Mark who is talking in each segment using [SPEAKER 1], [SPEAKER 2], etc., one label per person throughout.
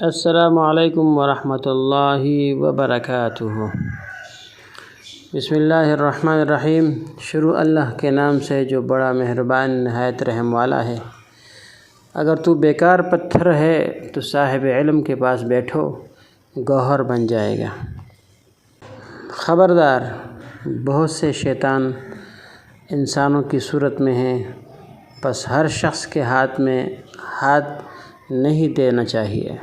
[SPEAKER 1] السلام علیکم ورحمۃ اللہ وبرکاتہ۔ بسم اللہ الرحمن الرحیم۔ شروع اللہ کے نام سے جو بڑا مہربان نہایت رحم والا ہے۔ اگر تو بیکار پتھر ہے تو صاحب علم کے پاس بیٹھو، گوہر بن جائے گا۔ خبردار، بہت سے شیطان انسانوں کی صورت میں ہیں، بس ہر شخص کے ہاتھ میں ہاتھ نہیں دینا چاہیے۔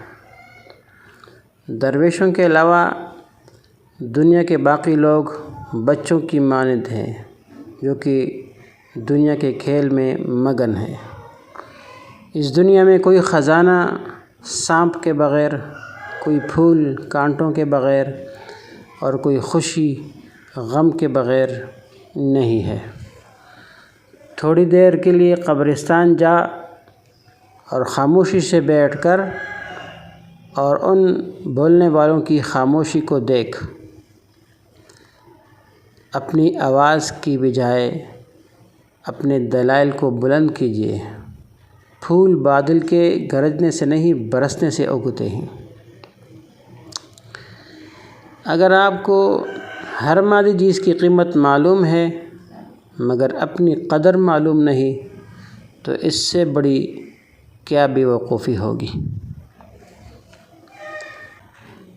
[SPEAKER 1] درویشوں کے علاوہ دنیا کے باقی لوگ بچوں کی مانند ہیں جو کہ دنیا کے کھیل میں مگن ہیں۔ اس دنیا میں کوئی خزانہ سانپ کے بغیر، کوئی پھول کانٹوں کے بغیر اور کوئی خوشی غم کے بغیر نہیں ہے۔ تھوڑی دیر کے لیے قبرستان جا اور خاموشی سے بیٹھ کر اور ان بولنے والوں کی خاموشی کو دیکھ۔ اپنی آواز کی بجائے اپنے دلائل کو بلند کیجیے۔ پھول بادل کے گرجنے سے نہیں، برسنے سے اگتے ہیں۔ اگر آپ کو ہر مادی چیز کی قیمت معلوم ہے مگر اپنی قدر معلوم نہیں تو اس سے بڑی کیا بے وقوفی ہوگی۔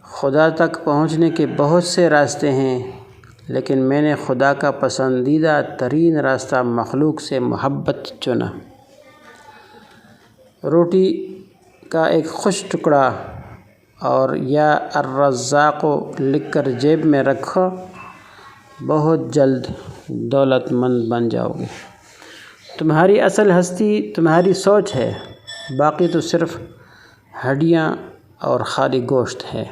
[SPEAKER 1] خدا تک پہنچنے کے بہت سے راستے ہیں، لیکن میں نے خدا کا پسندیدہ ترین راستہ مخلوق سے محبت چنا۔ روٹی کا ایک خوش ٹکڑا اور یا الرزاق لکھ کر جیب میں رکھو، بہت جلد دولت مند بن جاؤ گے۔ تمہاری اصل ہستی تمہاری سوچ ہے، باقی تو صرف ہڈیاں اور خالی گوشت ہے۔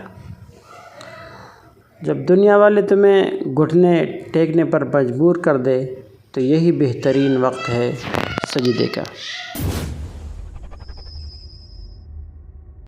[SPEAKER 1] جب دنیا والے تمہیں گھٹنے ٹیکنے پر مجبور کر دے تو یہی بہترین وقت ہے سجدے کا۔